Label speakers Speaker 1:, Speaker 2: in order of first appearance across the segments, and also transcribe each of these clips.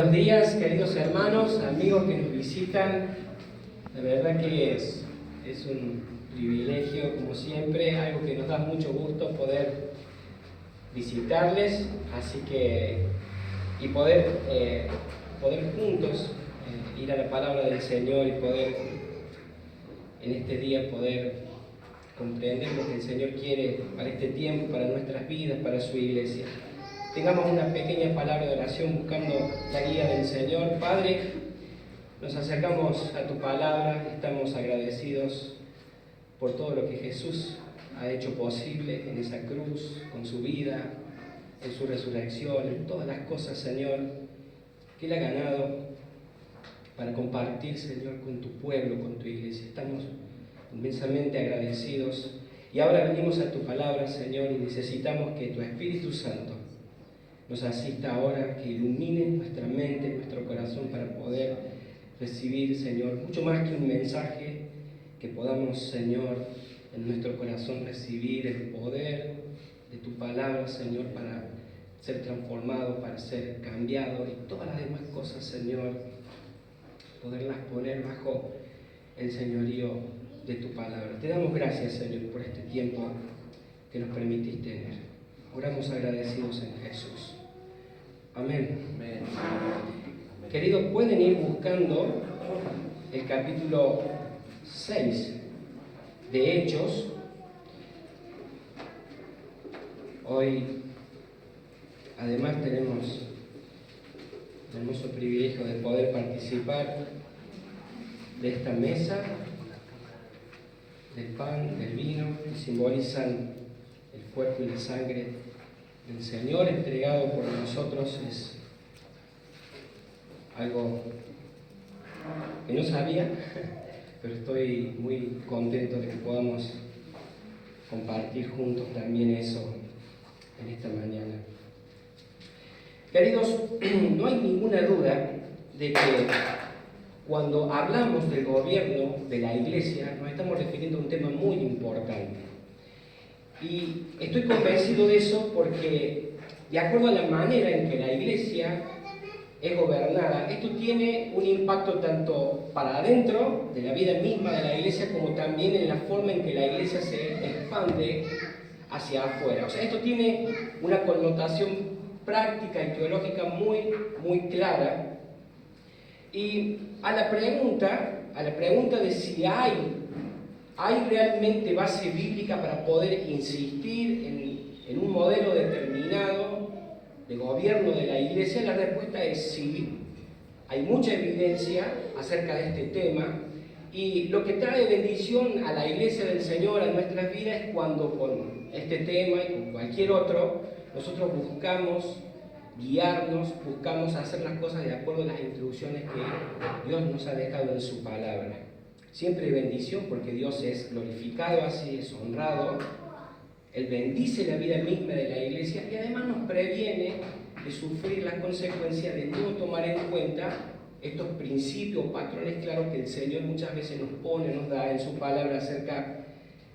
Speaker 1: Buenos días, queridos hermanos, amigos que nos visitan. La verdad que es un privilegio, como siempre, algo que nos da mucho gusto poder visitarles, así que y poder juntos ir a la palabra del Señor y poder en este día poder comprender lo que el Señor quiere para este tiempo, para nuestras vidas, para su iglesia. Tengamos una pequeña palabra de oración buscando la guía del Señor. Padre, nos acercamos a tu palabra, estamos agradecidos por todo lo que Jesús ha hecho posible en esa cruz, con su vida, en su resurrección, en todas las cosas, Señor, que Él ha ganado para compartir, Señor, con tu pueblo, con tu iglesia. Estamos inmensamente agradecidos y ahora venimos a tu palabra, Señor, y necesitamos que tu Espíritu Santo nos asista ahora, que ilumine nuestra mente, nuestro corazón para poder recibir, Señor, mucho más que un mensaje, que podamos, Señor, en nuestro corazón recibir el poder de tu palabra, Señor, para ser transformado, para ser cambiado y todas las demás cosas, Señor, poderlas poner bajo el señorío de tu palabra. Te damos gracias, Señor, por este tiempo que nos permitís tener. Oramos agradecidos en Jesús. Amén. Amén. Queridos, pueden ir buscando el capítulo 6 de Hechos. Hoy, además, tenemos el hermoso privilegio de poder participar de esta mesa, del pan, del vino, que simbolizan el cuerpo y la sangre del Señor entregado por nosotros. Es algo que no sabía, pero estoy muy contento de que podamos compartir juntos también eso en esta mañana. Queridos, no hay ninguna duda de que cuando hablamos del gobierno de la iglesia nos estamos refiriendo a un tema muy importante. Y estoy convencido de eso porque, de acuerdo a la manera en que la iglesia es gobernada, esto tiene un impacto tanto para adentro de la vida misma de la iglesia como también en la forma en que la iglesia se expande hacia afuera. O sea, esto tiene una connotación práctica y teológica muy, muy clara. Y a la pregunta de si hay realmente base bíblica para poder insistir en un modelo determinado de gobierno de la iglesia, la respuesta es sí. Hay mucha evidencia acerca de este tema, y lo que trae bendición a la iglesia del Señor, a nuestras vidas, es cuando con este tema y con cualquier otro, nosotros buscamos guiarnos, buscamos hacer las cosas de acuerdo a las instrucciones que Dios nos ha dejado en su palabra. Siempre hay bendición porque Dios es glorificado, así es honrado. Él bendice la vida misma de la iglesia y además nos previene de sufrir las consecuencias de no tomar en cuenta estos principios, patrones claros que el Señor muchas veces nos pone, nos da en su palabra acerca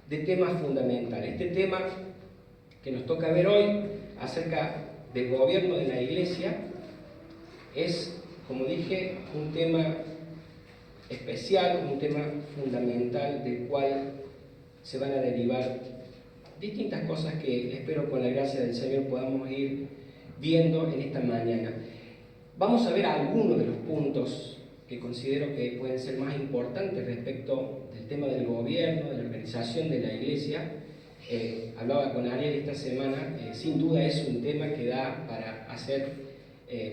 Speaker 1: de temas fundamentales. Este tema que nos toca ver hoy acerca del gobierno de la iglesia es, como dije, un tema especial, un tema fundamental del cual se van a derivar distintas cosas que espero con la gracia del Señor podamos ir viendo en esta mañana. Vamos a ver algunos de los puntos que considero que pueden ser más importantes respecto del tema del gobierno, de la organización de la iglesia. Hablaba con Ariel esta semana, sin duda es un tema que da para hacer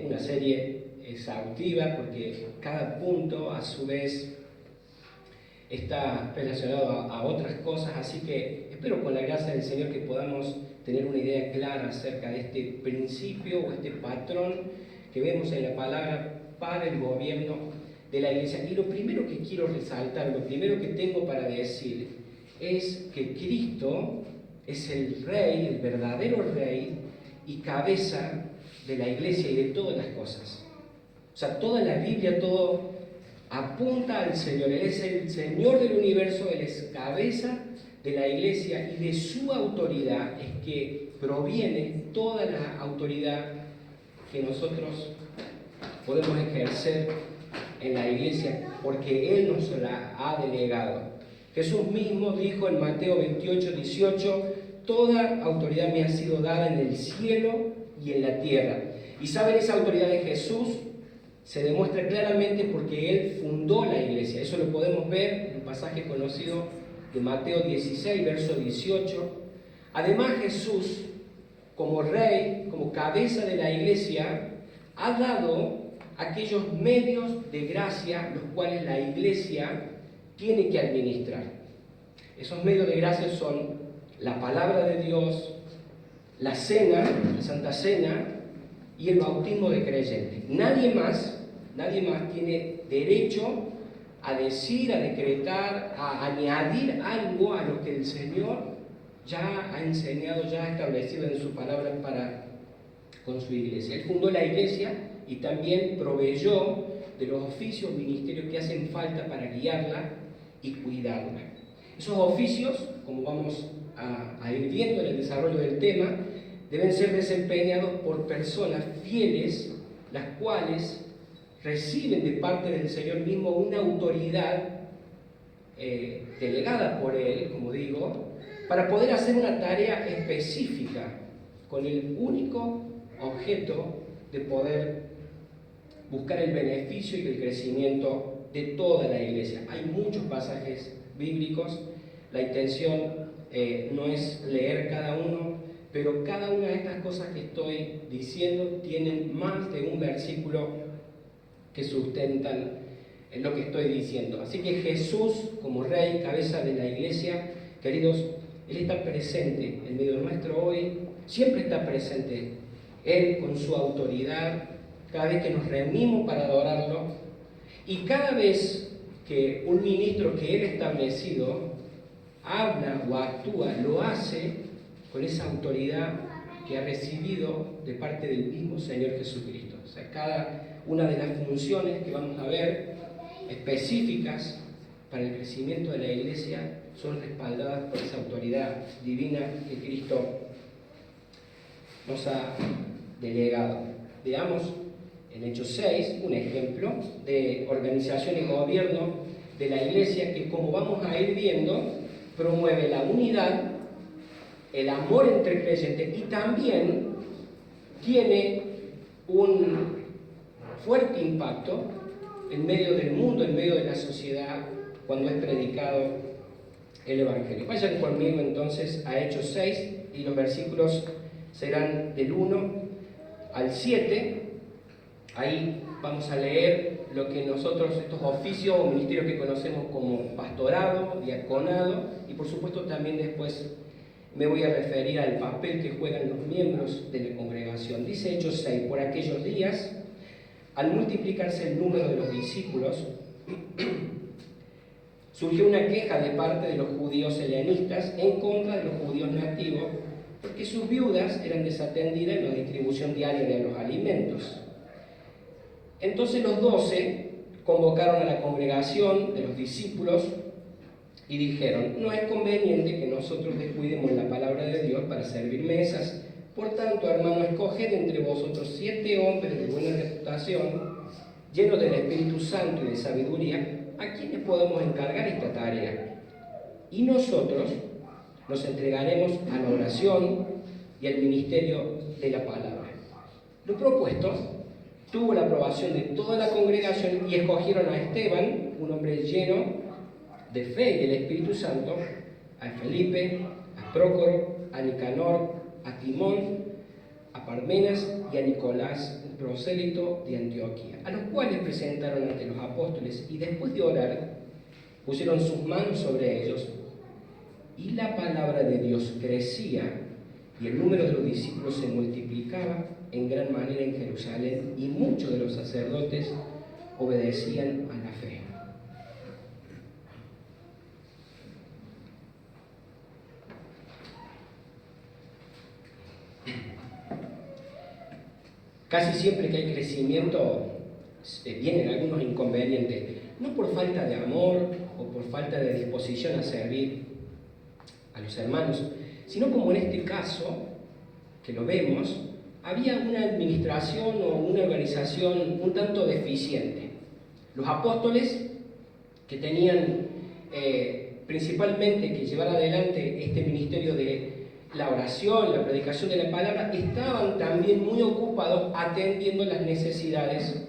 Speaker 1: una serie exhaustiva, porque cada punto a su vez está relacionado a otras cosas, así que espero con la gracia del Señor que podamos tener una idea clara acerca de este principio o este patrón que vemos en la palabra para el gobierno de la iglesia. Y lo primero que quiero resaltar, lo primero que tengo para decir, es que Cristo es el Rey, el verdadero Rey y cabeza de la iglesia y de todas las cosas. O sea, toda la Biblia, todo apunta al Señor. Él es el Señor del universo, Él es cabeza de la iglesia, y de su autoridad es que proviene toda la autoridad que nosotros podemos ejercer en la iglesia porque Él nos la ha delegado. Jesús mismo dijo en Mateo 28, 18, toda autoridad me ha sido dada en el cielo y en la tierra. Y saben, esa autoridad de Jesús se demuestra claramente porque Él fundó la iglesia. Eso lo podemos ver en un pasaje conocido de Mateo 16, verso 18. Además, Jesús, como rey, como cabeza de la iglesia, ha dado aquellos medios de gracia los cuales la iglesia tiene que administrar. Esos medios de gracia son la palabra de Dios, la cena, la Santa Cena y el bautismo de creyente. Nadie más tiene derecho a decir, a decretar, a añadir algo a lo que el Señor ya ha enseñado, ya ha establecido en su palabra con su iglesia. Él fundó la iglesia y también proveyó de los oficios, ministerios que hacen falta para guiarla y cuidarla. Esos oficios, como vamos a ir viendo en el desarrollo del tema, deben ser desempeñados por personas fieles, las cuales reciben de parte del Señor mismo una autoridad delegada por Él, como digo, para poder hacer una tarea específica con el único objeto de poder buscar el beneficio y el crecimiento de toda la iglesia. Hay muchos pasajes bíblicos, la intención no es leer cada uno, pero cada una de estas cosas que estoy diciendo tienen más de un versículo que sustentan lo que estoy diciendo. Así que Jesús, como Rey, cabeza de la iglesia, queridos, Él está presente en medio nuestro hoy, siempre está presente. Él con su autoridad, cada vez que nos reunimos para adorarlo, y cada vez que un ministro que Él ha establecido habla o actúa, lo hace con esa autoridad que ha recibido de parte del mismo Señor Jesucristo. O sea, cada una de las funciones que vamos a ver específicas para el crecimiento de la iglesia son respaldadas por esa autoridad divina que Cristo nos ha delegado. Veamos en Hechos 6 un ejemplo de organización y gobierno de la iglesia que, como vamos a ir viendo, promueve la unidad, el amor entre creyentes y también tiene un fuerte impacto en medio del mundo, en medio de la sociedad, cuando es predicado el Evangelio. Vayan conmigo entonces a Hechos 6 y los versículos serán del 1 al 7. Ahí vamos a leer lo que nosotros, estos oficios o ministerios que conocemos como pastorado, diaconado, y por supuesto también después me voy a referir al papel que juegan los miembros de la congregación. Dice Hechos 6, por aquellos días, al multiplicarse el número de los discípulos, surgió una queja de parte de los judíos helenistas en contra de los judíos nativos, porque sus viudas eran desatendidas en la distribución diaria de los alimentos. Entonces los 12 convocaron a la congregación de los discípulos y dijeron: no es conveniente que nosotros descuidemos la palabra de Dios para servir mesas. Por tanto, hermano, escoged entre vosotros 7 hombres de buena reputación, llenos del Espíritu Santo y de sabiduría, a quienes podemos encargar esta tarea. Y nosotros nos entregaremos a la oración y al ministerio de la palabra. Lo propuesto tuvo la aprobación de toda la congregación y escogieron a Esteban, un hombre lleno de fe y del Espíritu Santo, a Felipe, a Prócoro, a Nicanor, a Timón, a Parmenas y a Nicolás, un prosélito de Antioquía, a los cuales presentaron ante los apóstoles y después de orar pusieron sus manos sobre ellos, y la palabra de Dios crecía y el número de los discípulos se multiplicaba en gran manera en Jerusalén, y muchos de los sacerdotes obedecían a la fe. Casi siempre que hay crecimiento vienen algunos inconvenientes, no por falta de amor o por falta de disposición a servir a los hermanos, sino como en este caso, que lo vemos, había una administración o una organización un tanto deficiente. Los apóstoles, que tenían principalmente que llevar adelante este ministerio de la oración, la predicación de la palabra, estaban también muy ocupados atendiendo las necesidades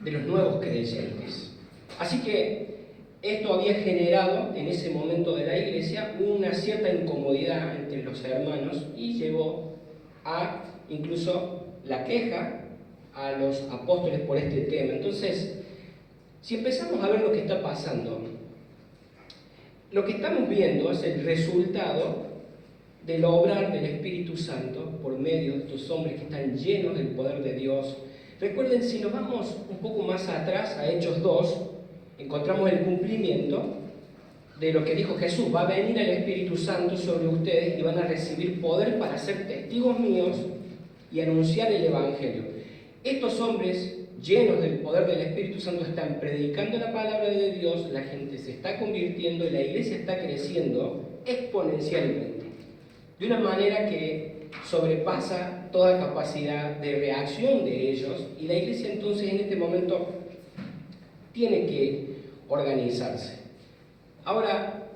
Speaker 1: de los nuevos creyentes. Así que esto había generado en ese momento de la iglesia una cierta incomodidad entre los hermanos y llevó a incluso la queja a los apóstoles por este tema. Entonces, si empezamos a ver lo que está pasando, lo que estamos viendo es el resultado del obrar del Espíritu Santo por medio de estos hombres que están llenos del poder de Dios. Recuerden, si nos vamos un poco más atrás, a Hechos 2, encontramos el cumplimiento de lo que dijo Jesús: va a venir el Espíritu Santo sobre ustedes y van a recibir poder para ser testigos míos y anunciar el Evangelio. Estos hombres llenos del poder del Espíritu Santo están predicando la palabra de Dios, la gente se está convirtiendo y la iglesia está creciendo exponencialmente, de una manera que sobrepasa toda capacidad de reacción de ellos, y la iglesia entonces en este momento tiene que organizarse. Ahora,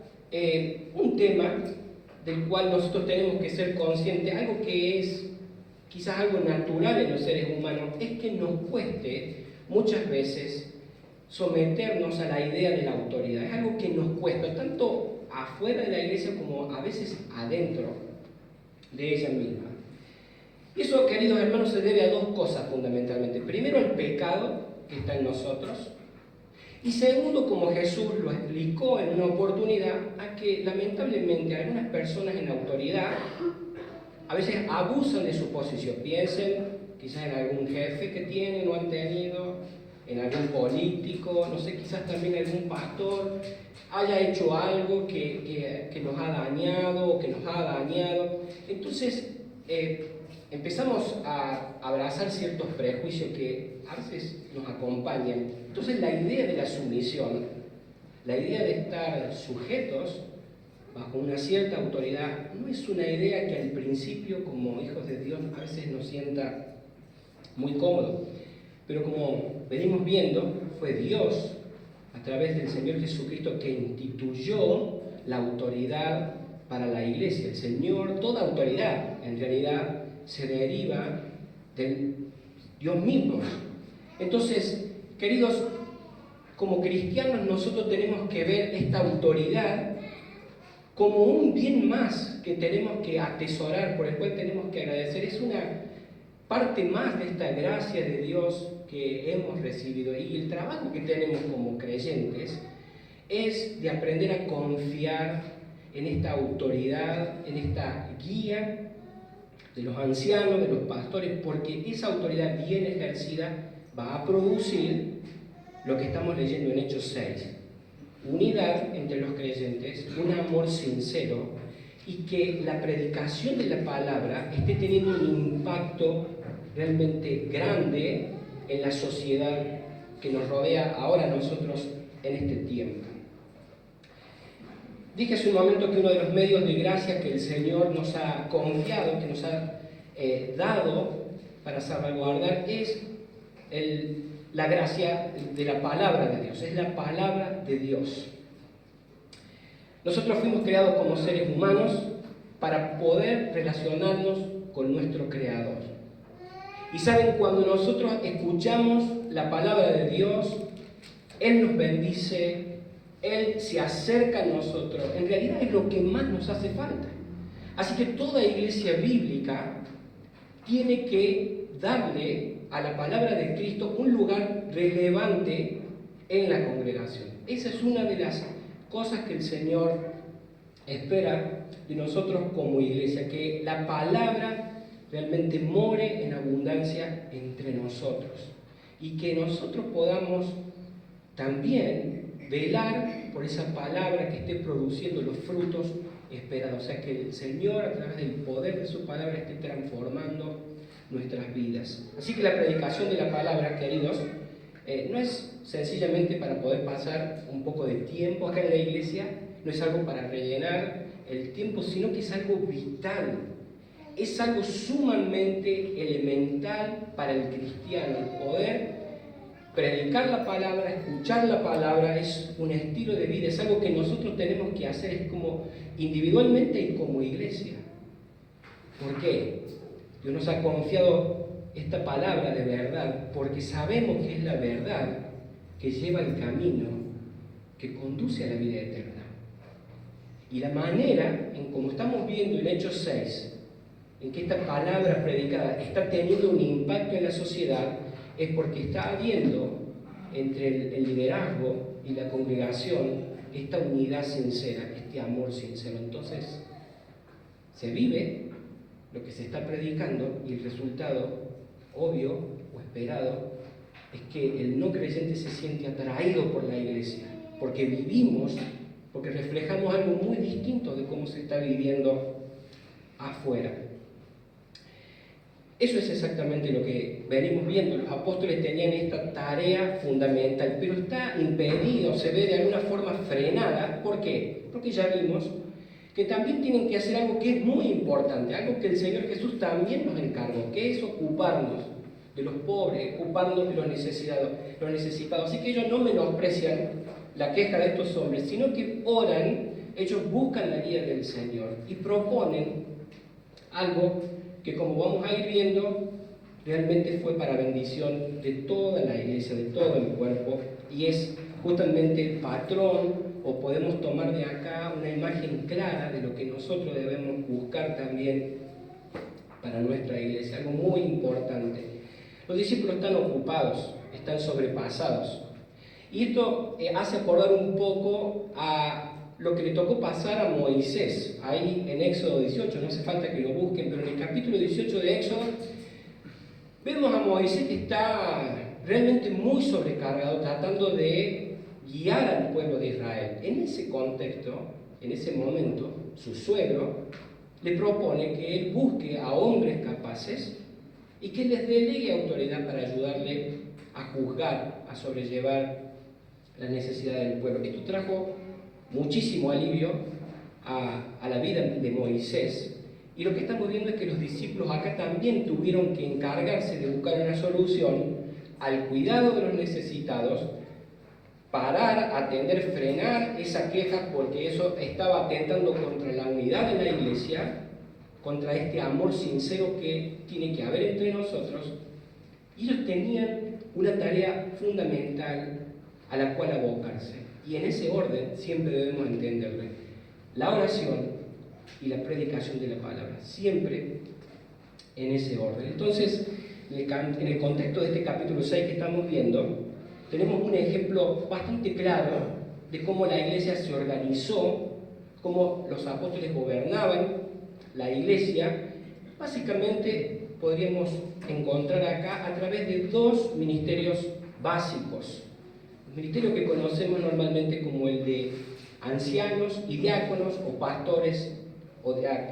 Speaker 1: un tema del cual nosotros tenemos que ser conscientes, algo que es quizás algo natural en los seres humanos, es que nos cueste muchas veces someternos a la idea de la autoridad. Es algo que nos cuesta, tanto afuera de la iglesia como a veces adentro de ella misma. Y eso, queridos hermanos, se debe a dos cosas fundamentalmente. Primero, el pecado que está en nosotros. Y segundo, como Jesús lo explicó en una oportunidad, a que lamentablemente algunas personas en autoridad a veces abusan de su posición. Piensen quizás en algún jefe que tienen o han tenido, en algún político, no sé, quizás también algún pastor haya hecho algo que nos ha dañado o que nos ha dañado. Entonces empezamos a abrazar ciertos prejuicios que a veces nos acompañan. Entonces la idea de la sumisión, la idea de estar sujetos bajo una cierta autoridad, no es una idea que al principio, como hijos de Dios, a veces nos sienta muy cómodo. Pero como venimos viendo, fue Dios, a través del Señor Jesucristo, que instituyó la autoridad para la iglesia. El Señor, toda autoridad, en realidad, se deriva del Dios mismo. Entonces, queridos, como cristianos nosotros tenemos que ver esta autoridad como un bien más que tenemos que atesorar, por el cual tenemos que agradecer. Es una parte más de esta gracia de Dios que hemos recibido. Y el trabajo que tenemos como creyentes es de aprender a confiar en esta autoridad, en esta guía de los ancianos, de los pastores, porque esa autoridad bien ejercida va a producir lo que estamos leyendo en Hechos 6. Unidad entre los creyentes, un amor sincero, y que la predicación de la palabra esté teniendo un impacto realmente grande en la sociedad que nos rodea ahora nosotros en este tiempo. Dije hace un momento que uno de los medios de gracia que el Señor nos ha confiado, que nos ha dado para salvaguardar, es la gracia de la palabra de Dios, es la palabra de Dios. Nosotros fuimos creados como seres humanos para poder relacionarnos con nuestro Creador. Y saben, cuando nosotros escuchamos la palabra de Dios, Él nos bendice, Él se acerca a nosotros. En realidad es lo que más nos hace falta. Así que toda iglesia bíblica tiene que darle a la palabra de Cristo un lugar relevante en la congregación. Esa es una de las cosas que el Señor espera de nosotros como iglesia, que la palabra realmente more en abundancia entre nosotros y que nosotros podamos también velar por esa palabra que esté produciendo los frutos esperados. O sea, que el Señor, a través del poder de su palabra, esté transformando nuestras vidas. Así que la predicación de la palabra, queridos, no es sencillamente para poder pasar un poco de tiempo acá en la iglesia, no es algo para rellenar el tiempo, sino que es algo vital. es algo sumamente elemental para el cristiano. Poder predicar la palabra, escuchar la palabra, es un estilo de vida, es algo que nosotros tenemos que hacer, es como individualmente y como iglesia. ¿Por qué? Dios nos ha confiado esta palabra de verdad, porque sabemos que es la verdad que lleva el camino que conduce a la vida eterna. Y la manera, en como estamos viendo en Hechos 6, en que esta palabra predicada está teniendo un impacto en la sociedad, es porque está habiendo entre el liderazgo y la congregación esta unidad sincera, este amor sincero. Entonces, se vive lo que se está predicando y el resultado obvio o esperado es que el no creyente se siente atraído por la iglesia, porque vivimos, porque reflejamos algo muy distinto de cómo se está viviendo afuera. Eso es exactamente lo que venimos viendo. Los apóstoles tenían esta tarea fundamental, pero está impedido, se ve de alguna forma frenada. ¿Por qué? Porque ya vimos que también tienen que hacer algo que es muy importante, algo que el Señor Jesús también nos encargó, que es ocuparnos de los pobres, ocuparnos de los necesitados. Así que ellos no menosprecian la queja de estos hombres, sino que oran, ellos buscan la guía del Señor y proponen algo que, como vamos a ir viendo, realmente fue para bendición de toda la iglesia, de todo el cuerpo, y es justamente el patrón, o podemos tomar de acá una imagen clara de lo que nosotros debemos buscar también para nuestra iglesia, algo muy importante. Los discípulos están ocupados, están sobrepasados, y esto hace acordar un poco a lo que le tocó pasar a Moisés, ahí en Éxodo 18, no hace falta que lo busquen, pero en el capítulo 18 de Éxodo, vemos a Moisés que está realmente muy sobrecargado, tratando de guiar al pueblo de Israel. En ese contexto, en ese momento, su suegro le propone que él busque a hombres capaces y que les delegue autoridad para ayudarle a juzgar, a sobrellevar la necesidad del pueblo. Esto trajo muchísimo alivio a la vida de Moisés. Y lo que estamos viendo es que los discípulos acá también tuvieron que encargarse de buscar una solución al cuidado de los necesitados, parar, atender, frenar esa queja, porque eso estaba atentando contra la unidad de la iglesia, contra este amor sincero que tiene que haber entre nosotros. Y ellos tenían una tarea fundamental a la cual abocarse. Y en ese orden siempre debemos entenderle la oración y la predicación de la palabra, siempre en ese orden. Entonces, en el contexto de este capítulo 6 que estamos viendo, tenemos un ejemplo bastante claro de cómo la iglesia se organizó, cómo los apóstoles gobernaban la iglesia. Básicamente podríamos encontrar acá a través de dos ministerios básicos. El ministerio que conocemos normalmente como el de ancianos y diáconos, o pastores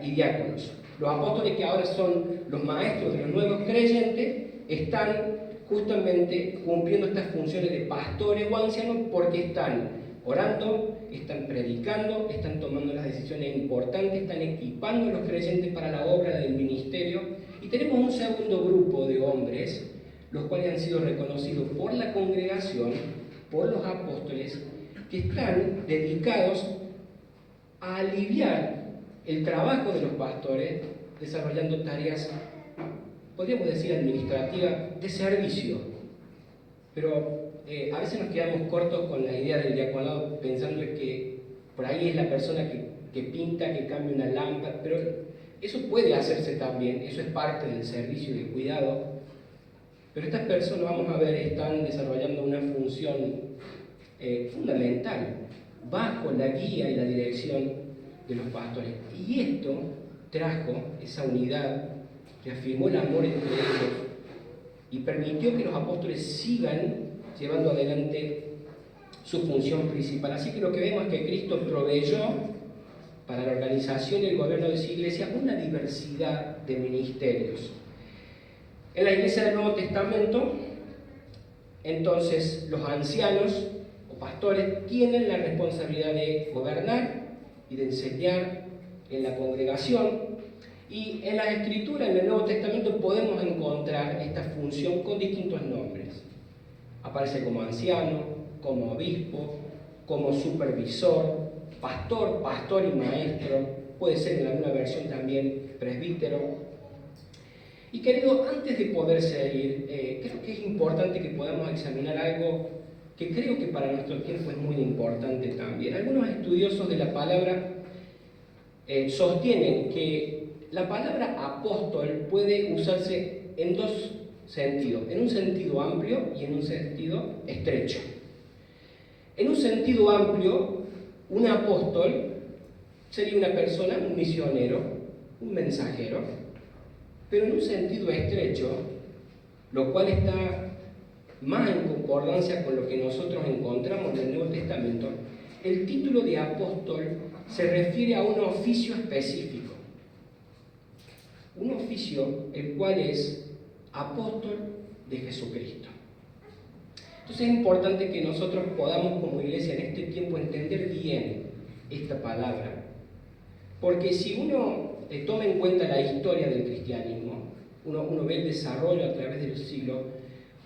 Speaker 1: y diáconos. Los apóstoles, que ahora son los maestros de los nuevos creyentes, están justamente cumpliendo estas funciones de pastores o ancianos porque están orando, están predicando, están tomando las decisiones importantes, están equipando a los creyentes para la obra del ministerio. Y tenemos un segundo grupo de hombres, los cuales han sido reconocidos por la congregación, por los apóstoles, que están dedicados a aliviar el trabajo de los pastores, desarrollando tareas, podríamos decir, administrativas, de servicio. Pero a veces nos quedamos cortos con la idea del diaconado, pensando que por ahí es la persona que pinta, que cambia una lámpara, pero eso puede hacerse también, eso es parte del servicio y del cuidado. Pero estas personas, vamos a ver, están desarrollando una función fundamental bajo la guía y la dirección de los pastores. Y esto trajo esa unidad, reafirmó el amor entre ellos y permitió que los apóstoles sigan llevando adelante su función principal. Así que lo que vemos es que Cristo proveyó para la organización y el gobierno de su iglesia una diversidad de ministerios. En la iglesia del Nuevo Testamento, entonces, los ancianos o pastores tienen la responsabilidad de gobernar y de enseñar en la congregación. Y en la Escritura, en el Nuevo Testamento, podemos encontrar esta función con distintos nombres. Aparece como anciano, como obispo, como supervisor, pastor, pastor y maestro, puede ser en alguna versión también presbítero. Y querido, antes de poder seguir, creo que es importante que podamos examinar algo que creo que para nuestro tiempo es muy importante también. Algunos estudiosos de la palabra sostienen que la palabra apóstol puede usarse en dos sentidos, en un sentido amplio y en un sentido estrecho. En un sentido amplio, un apóstol sería una persona, un misionero, un mensajero, pero en un sentido estrecho, lo cual está más en concordancia con lo que nosotros encontramos en el Nuevo Testamento, el título de apóstol se refiere a un oficio específico. Un oficio el cual es apóstol de Jesucristo. Entonces es importante que nosotros podamos como iglesia en este tiempo entender bien esta palabra. Porque si uno toma en cuenta la historia del cristianismo, uno ve el desarrollo a través de los siglos,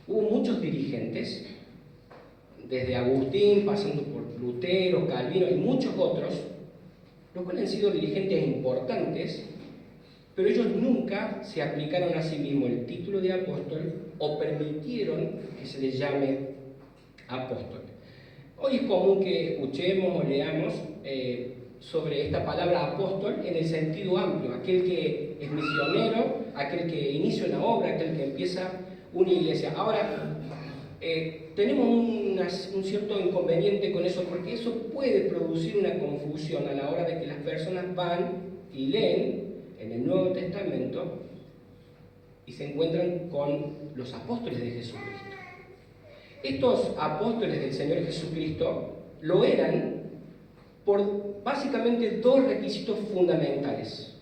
Speaker 1: hubo muchos dirigentes, desde Agustín, pasando por Lutero, Calvino y muchos otros, los cuales han sido dirigentes importantes, pero ellos nunca se aplicaron a sí mismos el título de apóstol o permitieron que se les llame apóstol. Hoy es común que escuchemos o leamos sobre esta palabra apóstol en el sentido amplio, aquel que es misionero, aquel que inicia una obra, aquel que empieza una iglesia. Ahora, tenemos un cierto inconveniente con eso, porque eso puede producir una confusión a la hora de que las personas van y leen en el Nuevo Testamento y se encuentran con los apóstoles de Jesucristo. Estos apóstoles del Señor Jesucristo lo eran por básicamente dos requisitos fundamentales.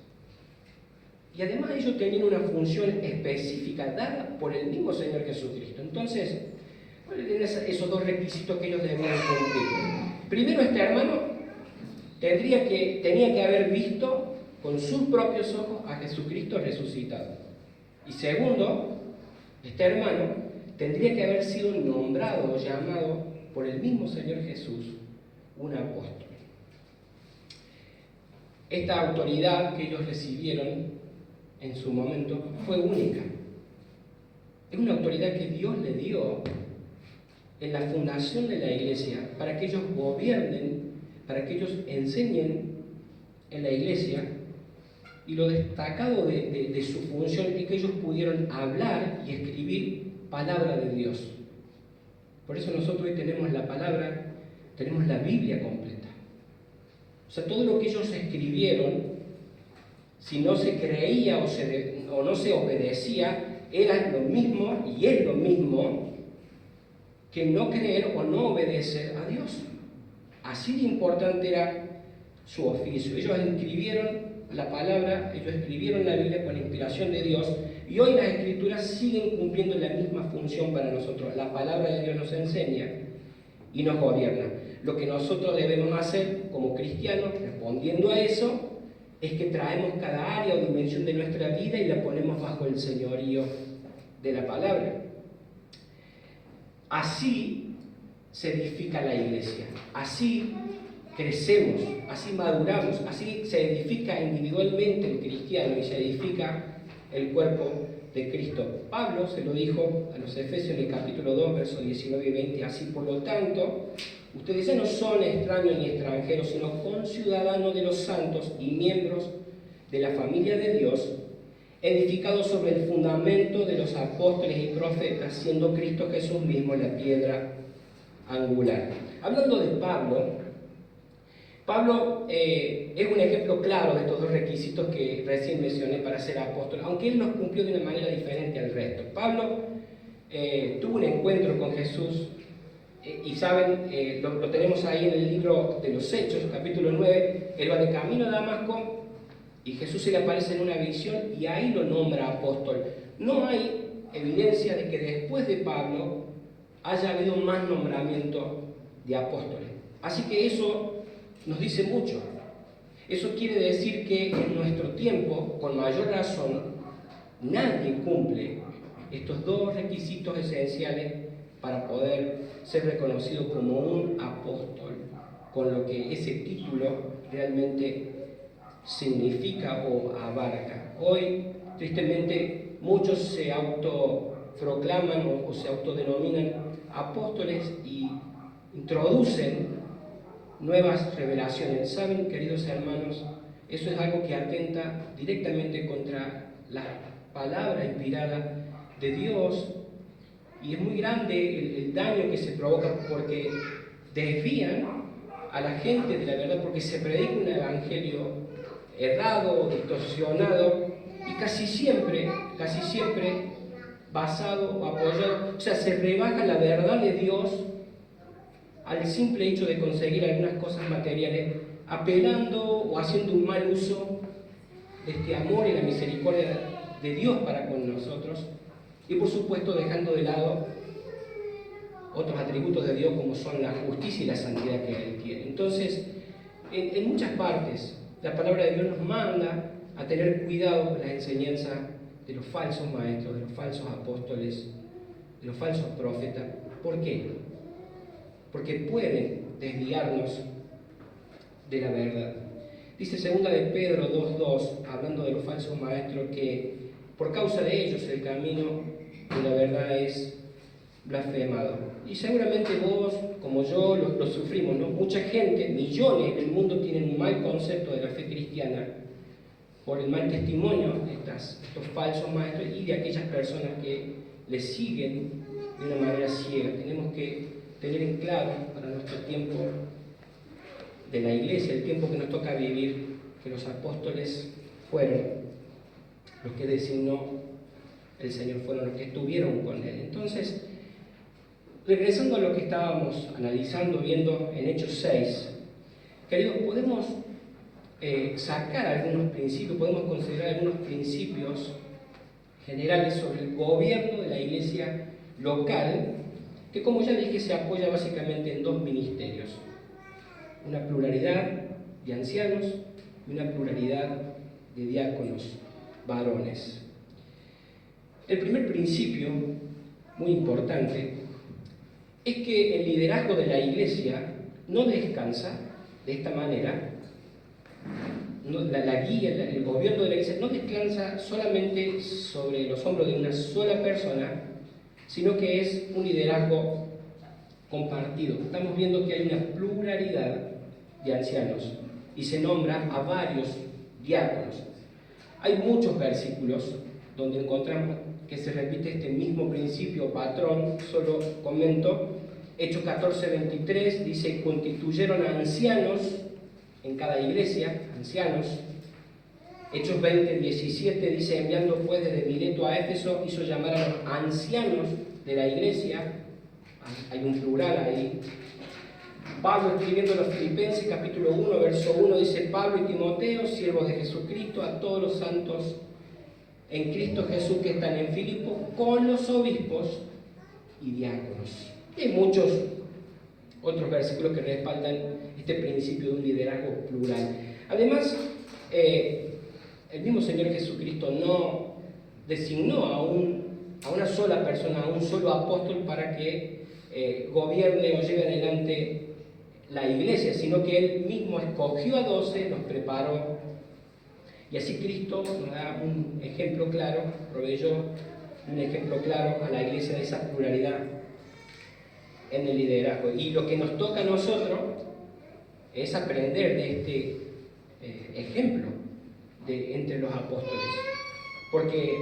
Speaker 1: Y además ellos tenían una función específica dada por el mismo Señor Jesucristo. Entonces, ¿cuáles eran esos dos requisitos que ellos debían cumplir? Primero, este hermano tenía que haber visto con sus propios ojos a Jesucristo resucitado. Y segundo, este hermano tendría que haber sido nombrado o llamado por el mismo Señor Jesús un apóstol. Esta autoridad que ellos recibieron en su momento fue única. Es una autoridad que Dios le dio en la fundación de la iglesia para que ellos gobiernen, para que ellos enseñen en la iglesia, y lo destacado de su función es que ellos pudieron hablar y escribir palabra de Dios. Por eso nosotros hoy tenemos la palabra, tenemos la Biblia completa. O sea, todo lo que ellos escribieron, si no se creía o no se obedecía, era lo mismo y es lo mismo que no creer o no obedecer a Dios. Así de importante era su oficio. Ellos escribieron la palabra, ellos escribieron la Biblia con la inspiración de Dios, y hoy las Escrituras siguen cumpliendo la misma función para nosotros. La palabra de Dios nos enseña y nos gobierna. Lo que nosotros debemos hacer como cristianos, respondiendo a eso, es que traemos cada área o dimensión de nuestra vida y la ponemos bajo el señorío de la palabra. Así se edifica la iglesia, así crecemos, así maduramos, así se edifica individualmente el cristiano y se edifica el cuerpo de Cristo. Pablo se lo dijo a los Efesios en el capítulo 2, versos 19 y 20, así por lo tanto, ustedes ya no son extraños ni extranjeros, sino conciudadanos de los santos y miembros de la familia de Dios, edificados sobre el fundamento de los apóstoles y profetas, siendo Cristo Jesús mismo la piedra angular. Hablando de Pablo es un ejemplo claro de estos dos requisitos que recién mencioné para ser apóstol, aunque él los cumplió de una manera diferente al resto. Pablo tuvo un encuentro con Jesús, y saben, lo tenemos ahí en el libro de los Hechos, capítulo 9. Él va de camino a Damasco y Jesús se le aparece en una visión y ahí lo nombra apóstol. No hay evidencia de que después de Pablo haya habido más nombramiento de apóstoles. Así que eso nos dice mucho. Eso quiere decir que en nuestro tiempo, con mayor razón, nadie cumple estos dos requisitos esenciales para poder ser reconocido como un apóstol, con lo que ese título realmente significa o abarca. Hoy, tristemente, muchos se autoproclaman o se autodenominan apóstoles y introducen nuevas revelaciones. ¿Saben, queridos hermanos? Eso es algo que atenta directamente contra la palabra inspirada de Dios, y es muy grande el daño que se provoca porque desvían a la gente de la verdad, porque se predica un evangelio errado, distorsionado, y casi siempre basado o apoyado, o sea, se rebaja la verdad de Dios al simple hecho de conseguir algunas cosas materiales, apelando o haciendo un mal uso de este amor y la misericordia de Dios para con nosotros, y por supuesto dejando de lado otros atributos de Dios como son la justicia y la santidad que Él tiene. Entonces, en muchas partes, la palabra de Dios nos manda a tener cuidado con la enseñanza de los falsos maestros, de los falsos apóstoles, de los falsos profetas. ¿Por qué? Porque pueden desviarnos de la verdad. Dice 2 de Pedro 2:2, hablando de los falsos maestros, que por causa de ellos el camino de la verdad es blasfemado. Y seguramente vos, como yo, lo sufrimos, ¿no? Mucha gente, millones en el mundo, tienen un mal concepto de la fe cristiana por el mal testimonio de estos falsos maestros y de aquellas personas que les siguen de una manera ciega. Tenemos que tener en claro para nuestro tiempo de la iglesia, el tiempo que nos toca vivir, que los apóstoles fueron los que designó el Señor, fueron los que estuvieron con Él. Entonces, regresando a lo que estábamos analizando, viendo en Hechos 6, queridos, podemos sacar algunos principios, podemos considerar algunos principios generales sobre el gobierno de la iglesia local, que, como ya dije, se apoya básicamente en dos ministerios: una pluralidad de ancianos y una pluralidad de diáconos varones. El primer principio, muy importante, es que el liderazgo de la iglesia no descansa de esta manera. La guía, el gobierno de la iglesia no descansa solamente sobre los hombros de una sola persona, sino que es un liderazgo compartido. Estamos viendo que hay una pluralidad de ancianos y se nombra a varios diáconos. Hay muchos versículos donde encontramos que se repite este mismo principio, patrón. Solo comento. Hechos 14:23 dice: constituyeron a ancianos en cada iglesia, ancianos. Hechos 20:17 dice: enviando pues desde Mileto a Éfeso, hizo llamar a los ancianos de la iglesia. Hay un plural ahí. Pablo, escribiendo a los Filipenses, capítulo 1, verso 1, dice: Pablo y Timoteo, siervos de Jesucristo, a todos los santos en Cristo Jesús que están en Filipo, con los obispos y diáconos. Hay muchos otros versículos que respaldan este principio de un liderazgo plural. Además, el mismo Señor Jesucristo no designó a una sola persona, a un solo apóstol para que gobierne o lleve adelante la iglesia, sino que Él mismo escogió a 12, los preparó, y así Cristo nos da un ejemplo claro, proveyó un ejemplo claro a la iglesia de esa pluralidad en el liderazgo. Y lo que nos toca a nosotros es aprender de este ejemplo entre los apóstoles, porque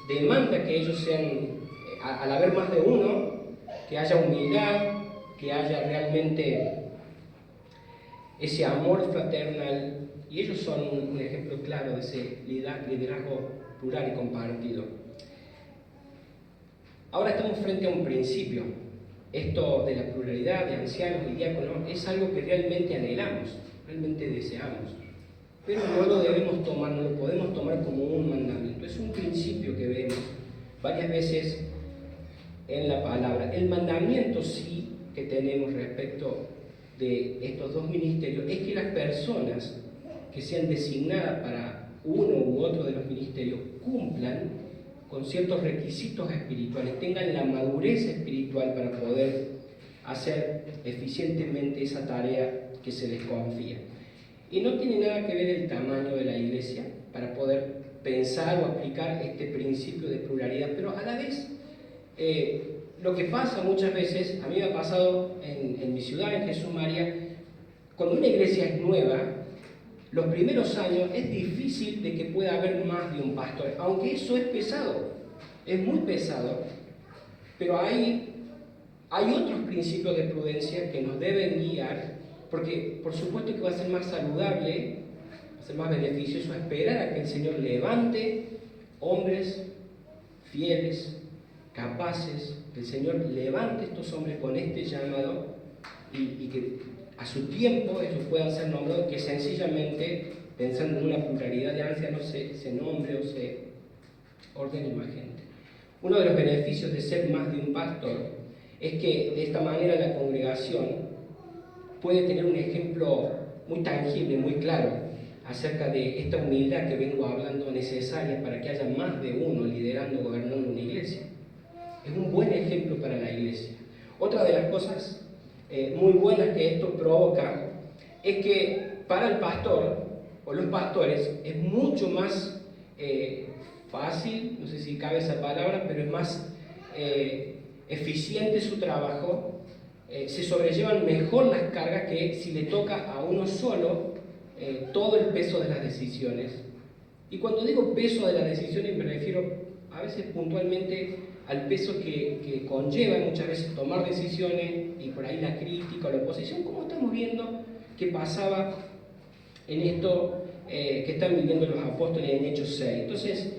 Speaker 1: demanda que ellos sean, al haber más de uno, que haya humildad, que haya realmente ese amor fraternal, y ellos son un ejemplo claro de ese liderazgo plural y compartido. Ahora estamos frente a un principio. Esto de la pluralidad de ancianos y diáconos es algo que realmente anhelamos, realmente deseamos, pero no lo debemos tomar, no lo podemos tomar como un mandamiento. Es un principio que vemos varias veces en la palabra. El mandamiento sí que tenemos respecto de estos dos ministerios es que las personas que que sean designadas para uno u otro de los ministerios cumplan con ciertos requisitos espirituales, tengan la madurez espiritual para poder hacer eficientemente esa tarea que se les confía. Y no tiene nada que ver el tamaño de la iglesia para poder pensar o aplicar este principio de pluralidad, pero a la vez lo que pasa muchas veces, a mí me ha pasado en mi ciudad, en Jesús María, cuando una iglesia es nueva, los primeros años es difícil de que pueda haber más de un pastor, aunque eso es pesado, es muy pesado, pero hay otros principios de prudencia que nos deben guiar, porque por supuesto que va a ser más saludable, va a ser más beneficioso esperar a que el Señor levante hombres fieles, capaces, que el Señor levante estos hombres con este llamado y que a su tiempo ellos puedan ser nombrados, que sencillamente, pensando en una pluralidad de ancianos, se nombre o se ordene más gente. Uno de los beneficios de ser más de un pastor es que de esta manera la congregación puede tener un ejemplo muy tangible, muy claro, acerca de esta humildad que vengo hablando necesaria para que haya más de uno liderando, gobernando una iglesia. Es un buen ejemplo para la iglesia. Otra de las cosas muy buenas que esto provoca es que para el pastor o los pastores es mucho más fácil, no sé si cabe esa palabra, pero es más eficiente su trabajo, se sobrellevan mejor las cargas que si le toca a uno solo todo el peso de las decisiones. Y cuando digo peso de las decisiones me refiero a veces puntualmente al peso que conlleva muchas veces tomar decisiones y por ahí la crítica o la oposición, como estamos viendo que pasaba en esto que están viviendo los apóstoles en Hechos 6. Entonces,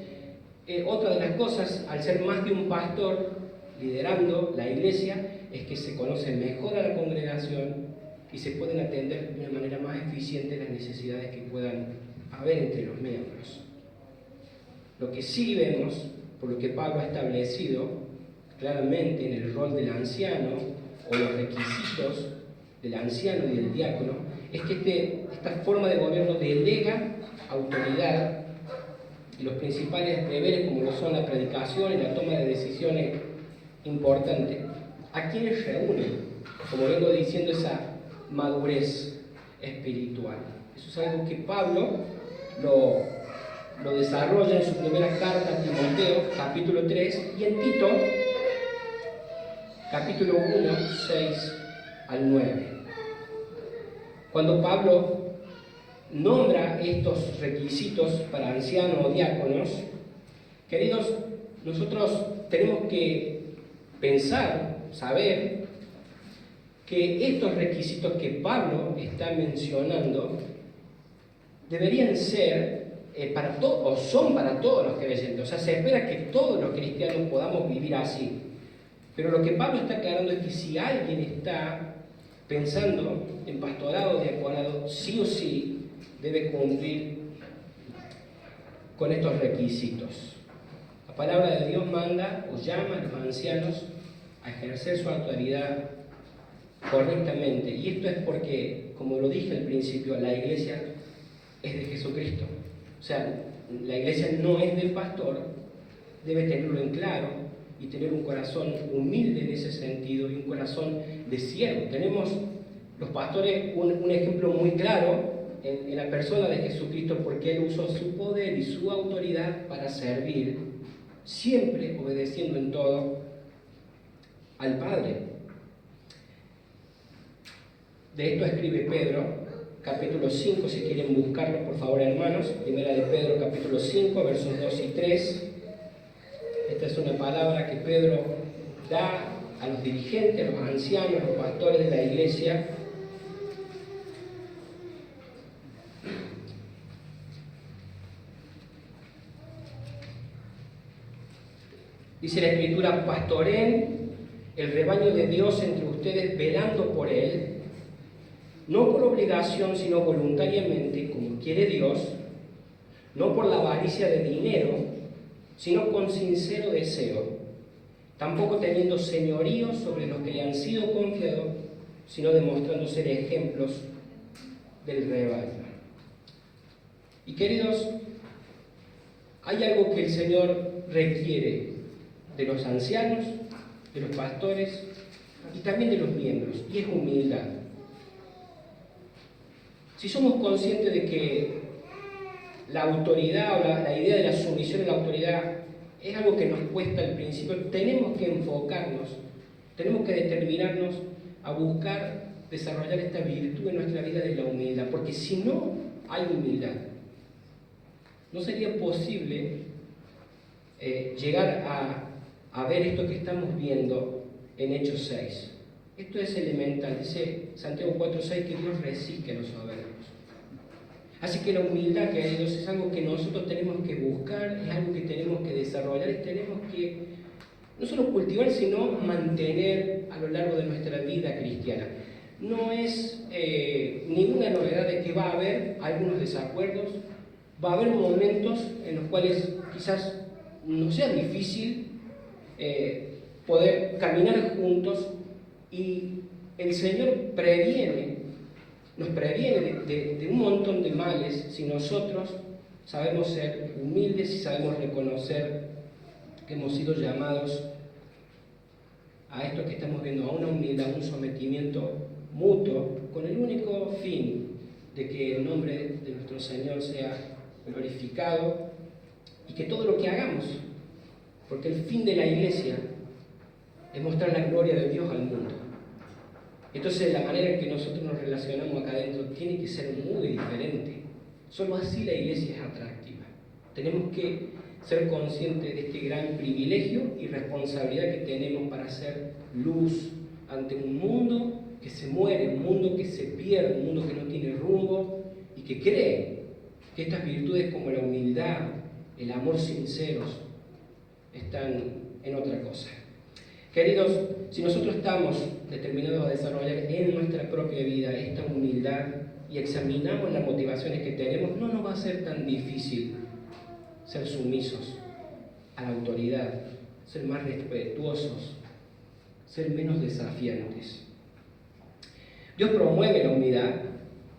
Speaker 1: otra de las cosas, al ser más de un pastor liderando la iglesia, es que se conoce mejor a la congregación y se pueden atender de una manera más eficiente las necesidades que puedan haber entre los miembros. Lo que sí vemos, por lo que Pablo ha establecido claramente en el rol del anciano o los requisitos del anciano y del diácono, es que esta forma de gobierno delega autoridad y los principales deberes, como lo son la predicación y la toma de decisiones importantes, a quienes reúnen, como vengo diciendo, esa madurez espiritual. Eso es algo que Pablo lo desarrolla en su primera carta a Timoteo, capítulo 3, y en Tito, capítulo 1, 6 al 9. Cuando Pablo nombra estos requisitos para ancianos o diáconos, queridos, nosotros tenemos que pensar, saber que estos requisitos que Pablo está mencionando deberían ser para todos, o son para todos los creyentes. O sea, se espera que todos los cristianos podamos vivir así. Pero lo que Pablo está aclarando es que si alguien está pensando en pastorado o diaconado, sí o sí debe cumplir con estos requisitos. La palabra de Dios manda o llama a los ancianos a ejercer su autoridad correctamente. Y esto es porque, como lo dije al principio, la iglesia es de Jesucristo. O sea, la iglesia no es del pastor, debe tenerlo en claro y tener un corazón humilde en ese sentido y un corazón de siervo. Tenemos los pastores un ejemplo muy claro en la persona de Jesucristo, porque Él usó su poder y su autoridad para servir, siempre obedeciendo en todo al Padre. De esto escribe Pedro, capítulo 5, si quieren buscarlo, por favor, hermanos. Primera de Pedro, capítulo 5, versos 2 y 3. Esta es una palabra que Pedro da a los dirigentes, a los ancianos, a los pastores de la iglesia. Dice la Escritura: pastoreen el rebaño de Dios entre ustedes, velando por él, no por obligación, sino voluntariamente, como quiere Dios, no por la avaricia de dinero, sino con sincero deseo, tampoco teniendo señorío sobre los que le han sido confiados, sino demostrando ser ejemplos del rebaño. Y queridos, hay algo que el Señor requiere de los ancianos, de los pastores y también de los miembros, y es humildad. Si somos conscientes de que la autoridad o la idea de la sumisión a la autoridad es algo que nos cuesta al principio, tenemos que enfocarnos, tenemos que determinarnos a buscar desarrollar esta virtud en nuestra vida de la humildad, porque si no hay humildad, no sería posible llegar a ver esto que estamos viendo en Hechos 6. Esto es elemental, dice Santiago 4:6 que Dios resiste a los soberbios. Así que la humildad, queridos, es algo que nosotros tenemos que buscar, es algo que tenemos que desarrollar y tenemos que no solo cultivar, sino mantener a lo largo de nuestra vida cristiana. No es ninguna novedad de que va a haber algunos desacuerdos, va a haber momentos en los cuales quizás no sea difícil poder caminar juntos, y el Señor nos previene de un montón de males si nosotros sabemos ser humildes y sabemos reconocer que hemos sido llamados a esto que estamos viendo, a una humildad, a un sometimiento mutuo, con el único fin de que el nombre de nuestro Señor sea glorificado y que todo lo que hagamos, porque el fin de la iglesia es mostrar la gloria de Dios al mundo. Entonces la manera en que nosotros nos relacionamos acá adentro tiene que ser muy diferente. Solo así la iglesia es atractiva. Tenemos que ser conscientes de este gran privilegio y responsabilidad que tenemos para hacer luz ante un mundo que se muere, un mundo que se pierde, un mundo que no tiene rumbo y que cree que estas virtudes como la humildad, el amor sinceros, están en otra cosa. Queridos, si nosotros estamos determinados a desarrollar en nuestra propia vida esta humildad y examinamos las motivaciones que tenemos, no nos va a ser tan difícil ser sumisos a la autoridad, ser más respetuosos, ser menos desafiantes. Dios promueve la unidad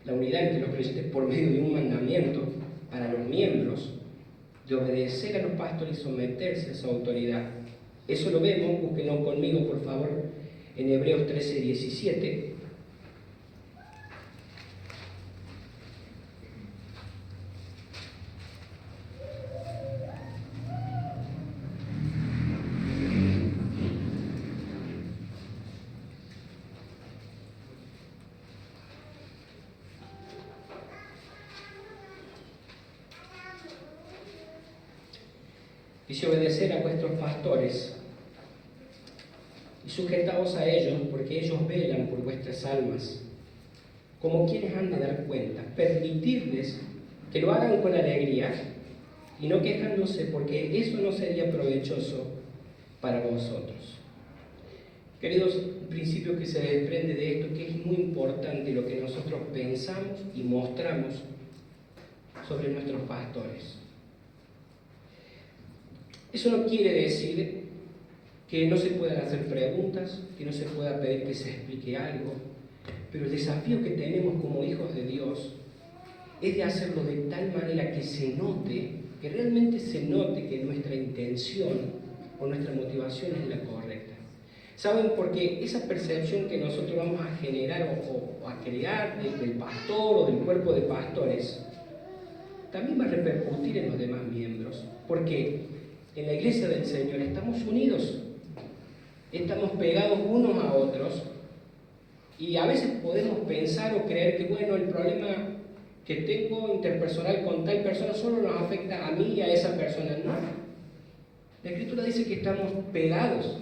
Speaker 1: entre los creyentes por medio de un mandamiento para los miembros de obedecer a los pastores y someterse a su autoridad. Eso lo vemos, búsquenlo conmigo por favor, en Hebreos 13:17. Dice: obedecer a vuestros pastores y sujetaos a ellos, porque ellos velan por vuestras almas, como quienes han de dar cuenta. Permitidles que lo hagan con alegría y no quejándose, porque eso no sería provechoso para vosotros. Queridos, un principio que se desprende de esto, que es muy importante lo que nosotros pensamos y mostramos sobre nuestros pastores. Eso no quiere decir que no se puedan hacer preguntas, que no se pueda pedir que se explique algo, pero el desafío que tenemos como hijos de Dios es de hacerlo de tal manera que se note, que realmente se note que nuestra intención o nuestra motivación es la correcta. ¿Saben? Porque esa percepción que nosotros vamos a generar o a crear del pastor o del cuerpo de pastores también va a repercutir en los demás miembros, porque en la iglesia del Señor estamos unidos, estamos pegados unos a otros, y a veces podemos pensar o creer que, bueno, el problema que tengo interpersonal con tal persona solo nos afecta a mí y a esa persona. No, la Escritura dice que estamos pegados,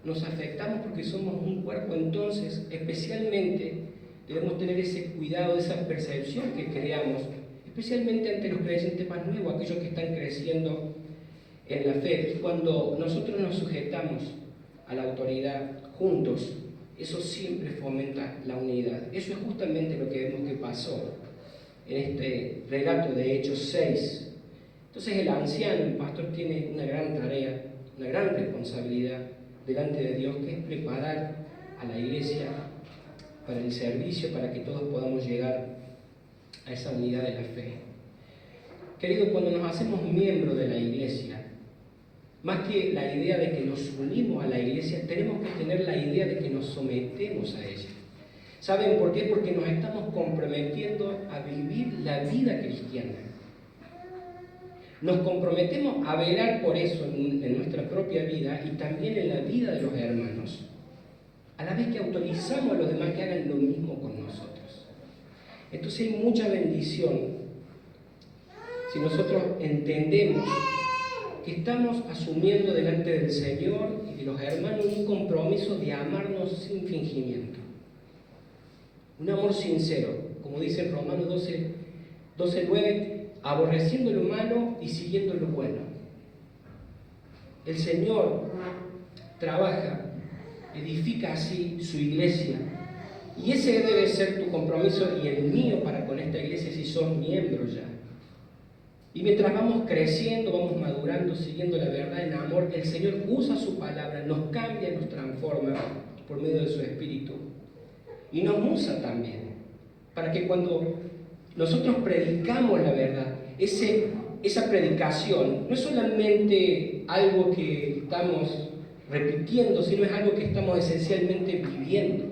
Speaker 1: nos afectamos porque somos un cuerpo. Entonces especialmente debemos tener ese cuidado, esa percepción que creamos, especialmente ante los creyentes más nuevos, aquellos que están creciendo en la fe. Cuando nosotros nos sujetamos a la autoridad juntos, eso siempre fomenta la unidad. Eso es justamente lo que vemos que pasó en este relato de Hechos 6. Entonces el anciano, el pastor, tiene una gran tarea, una gran responsabilidad delante de Dios, que es preparar a la iglesia para el servicio, para que todos podamos llegar a esa unidad de la fe. Querido, cuando nos hacemos miembros de la iglesia, más que la idea de que nos unimos a la iglesia, tenemos que tener la idea de que nos sometemos a ella. ¿Saben por qué? Porque nos estamos comprometiendo a vivir la vida cristiana. Nos comprometemos a velar por eso en nuestra propia vida y también en la vida de los hermanos, a la vez que autorizamos a los demás que hagan lo mismo con nosotros. Entonces hay mucha bendición si nosotros entendemos que estamos asumiendo delante del Señor y de los hermanos un compromiso de amarnos sin fingimiento. Un amor sincero, como dice en Romanos 12:9, aborreciendo lo malo y siguiendo lo bueno. El Señor trabaja, edifica así su iglesia, y ese debe ser tu compromiso y el mío para con esta iglesia si sos miembro ya. Y mientras vamos creciendo, vamos madurando, siguiendo la verdad en amor, el Señor usa su palabra, nos cambia, nos transforma por medio de su Espíritu. Y nos usa también, para que cuando nosotros predicamos la verdad, esa predicación no es solamente algo que estamos repitiendo, sino es algo que estamos esencialmente viviendo.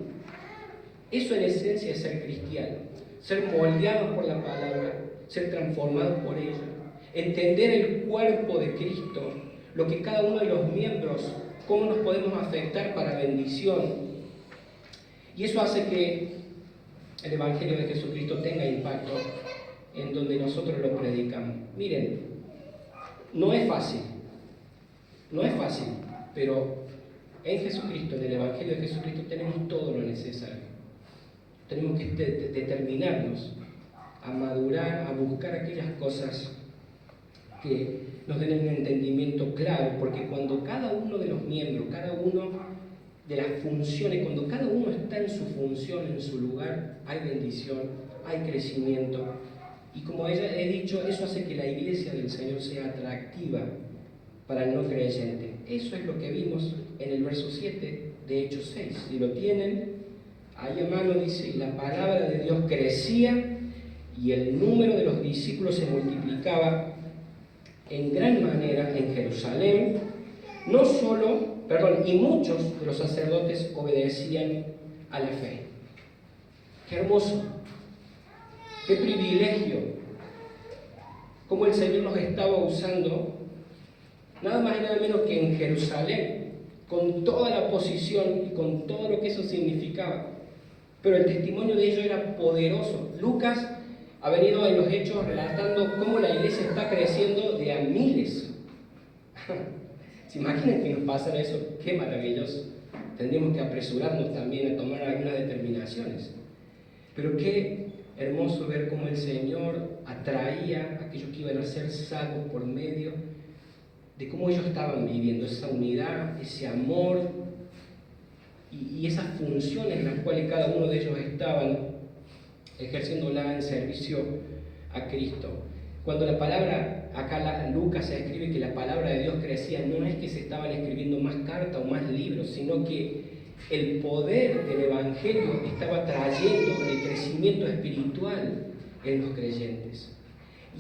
Speaker 1: Eso en esencia es ser cristiano, ser moldeados por la palabra, ser transformados por ella, entender el cuerpo de Cristo, lo que cada uno de los miembros, cómo nos podemos afectar para bendición. Y eso hace que el Evangelio de Jesucristo tenga impacto en donde nosotros lo predicamos. Miren, no es fácil, pero en Jesucristo, en el Evangelio de Jesucristo, tenemos todo lo necesario. Tenemos que determinarnos a madurar, a buscar aquellas cosas que nos den un entendimiento claro, porque cuando cada uno de los miembros, cada uno de las funciones, cuando cada uno está en su función, en su lugar, hay bendición, hay crecimiento. Y como he dicho, eso hace que la iglesia del Señor sea atractiva para el no creyente. Eso es lo que vimos en el verso 7 de Hechos 6. Si lo tienen, ahí a mano dice, y la palabra de Dios crecía y el número de los discípulos se multiplicaba en gran manera en Jerusalén, y muchos de los sacerdotes obedecían a la fe. Qué hermoso, qué privilegio, cómo el Señor nos estaba usando, nada más y nada menos que en Jerusalén, con toda la posición y con todo lo que eso significaba. Pero el testimonio de ellos era poderoso. Lucas ha venido en los Hechos relatando cómo la iglesia está creciendo de a miles. ¿Se imaginan que nos pasara eso? ¡Qué maravilloso! Tendríamos que apresurarnos también a tomar algunas determinaciones. Pero qué hermoso ver cómo el Señor atraía a aquellos que iban a ser salvos por medio de cómo ellos estaban viviendo esa unidad, ese amor y esas funciones en las cuales cada uno de ellos estaban ejerciéndola en servicio a Cristo. Cuando la palabra, acá Lucas se escribe que la palabra de Dios crecía, no es que se estaban escribiendo más cartas o más libros, sino que el poder del Evangelio estaba trayendo el crecimiento espiritual en los creyentes.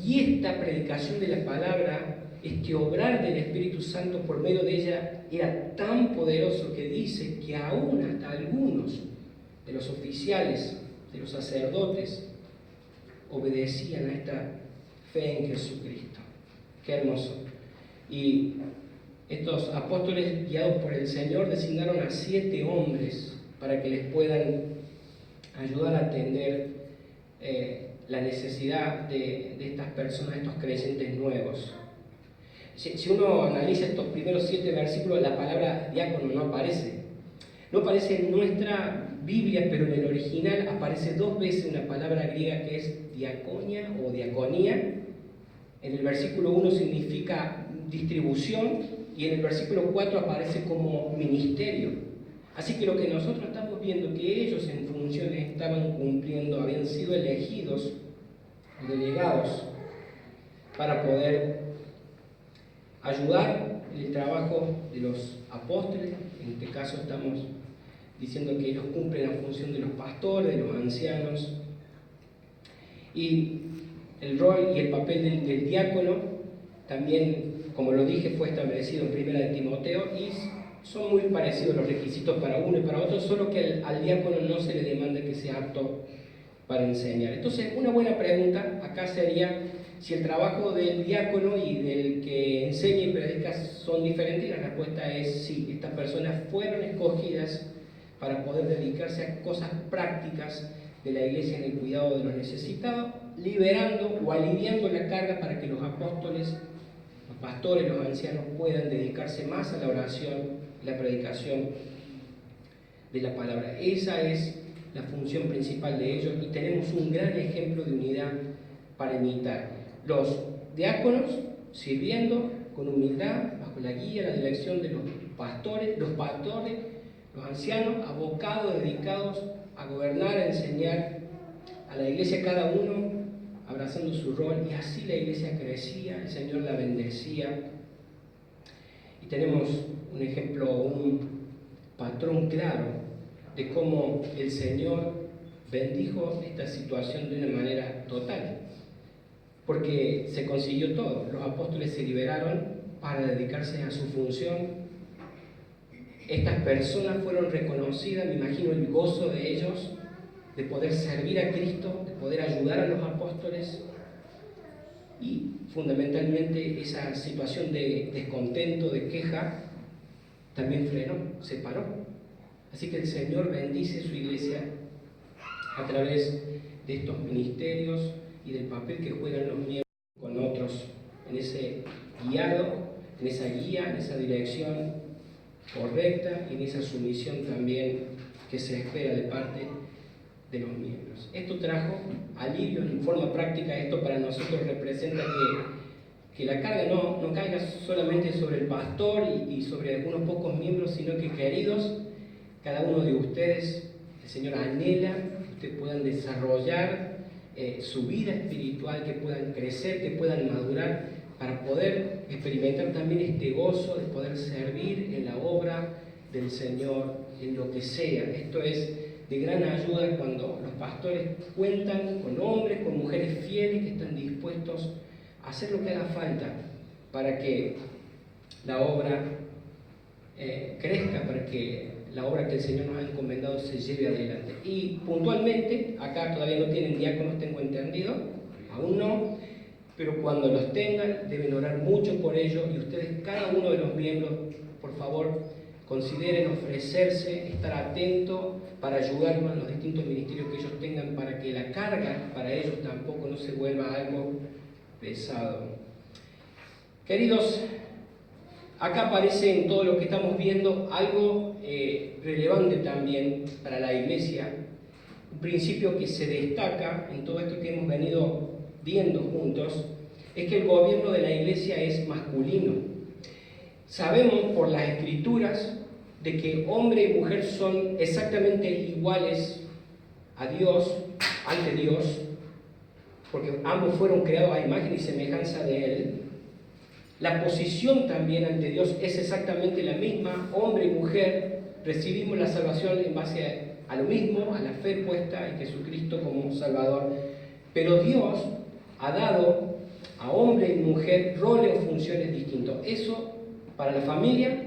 Speaker 1: Y esta predicación de la palabra, este obrar del Espíritu Santo por medio de ella, era tan poderoso que dice que aún hasta algunos de los oficiales, de los sacerdotes, obedecían a esta fe en Jesucristo. Qué hermoso. Y estos apóstoles, guiados por el Señor, designaron a 7 hombres para que les puedan ayudar a atender la necesidad de estas personas, estos creyentes nuevos. Si uno analiza estos primeros 7 versículos, la palabra diácono no aparece. No aparece en nuestra Biblia, pero en el original aparece 2 veces una palabra griega que es diaconia o diaconía. En el versículo 1 significa distribución y en el versículo 4 aparece como ministerio. Así que lo que nosotros estamos viendo que ellos en funciones estaban cumpliendo, habían sido elegidos, delegados, para poder ayudar en el trabajo de los apóstoles. En este caso estamos diciendo que ellos cumplen la función de los pastores, de los ancianos. Y el rol y el papel del diácono, también, como lo dije, fue establecido en Primera de Timoteo y son muy parecidos los requisitos para uno y para otro, solo que al diácono no se le demanda que sea apto para enseñar. Entonces, una buena pregunta acá sería si el trabajo del diácono y del que enseña y predica son diferentes, y la respuesta es sí. Estas personas fueron escogidas para poder dedicarse a cosas prácticas de la iglesia en el cuidado de los necesitados, liberando o aliviando la carga para que los apóstoles, los pastores, los ancianos puedan dedicarse más a la oración, la predicación de la palabra. Esa es la función principal de ellos y tenemos un gran ejemplo de unidad para imitar. Los diáconos sirviendo con humildad, bajo la guía, la dirección de los pastores, los ancianos, abocados, dedicados a gobernar, a enseñar a la iglesia, cada uno abrazando su rol, y así la iglesia crecía, el Señor la bendecía. Y tenemos un ejemplo, un patrón claro de cómo el Señor bendijo esta situación de una manera total, porque se consiguió todo. Los apóstoles se liberaron para dedicarse a su función. Estas personas fueron reconocidas, me imagino el gozo de ellos, de poder servir a Cristo, de poder ayudar a los apóstoles, y fundamentalmente esa situación de descontento, de queja, también frenó, se paró. Así que el Señor bendice su iglesia a través de estos ministerios y del papel que juegan los miembros con otros, en ese guiado, en esa guía, en esa dirección correcta y en esa sumisión también que se espera de parte de los miembros. Esto trajo alivio en forma práctica. Esto para nosotros representa que la carga no caiga solamente sobre el pastor y sobre algunos pocos miembros, sino que, queridos, cada uno de ustedes, el Señor anhela que ustedes puedan desarrollar su vida espiritual, que puedan crecer, que puedan madurar, para poder experimentar también este gozo de poder servir en la obra del Señor, en lo que sea. Esto es de gran ayuda cuando los pastores cuentan con hombres, con mujeres fieles que están dispuestos a hacer lo que haga falta para que la obra crezca, para que la obra que el Señor nos ha encomendado se lleve adelante. Y puntualmente, acá todavía no tienen diáconos, tengo entendido, aún no, pero cuando los tengan deben orar mucho por ellos, y ustedes, cada uno de los miembros, por favor, consideren ofrecerse, estar atento para ayudarnos en los distintos ministerios que ellos tengan, para que la carga para ellos tampoco no se vuelva algo pesado. Queridos, acá aparece en todo lo que estamos viendo algo relevante también para la iglesia, un principio que se destaca en todo esto que hemos venido viendo juntos, es que el gobierno de la iglesia es masculino. Sabemos por las escrituras de que hombre y mujer son exactamente iguales a Dios, ante Dios, porque ambos fueron creados a imagen y semejanza de Él. La posición también ante Dios es exactamente la misma, hombre y mujer recibimos la salvación en base a lo mismo, a la fe puesta en Jesucristo como Salvador. Pero Dios ha dado a hombre y mujer roles o funciones distintos. Eso para la familia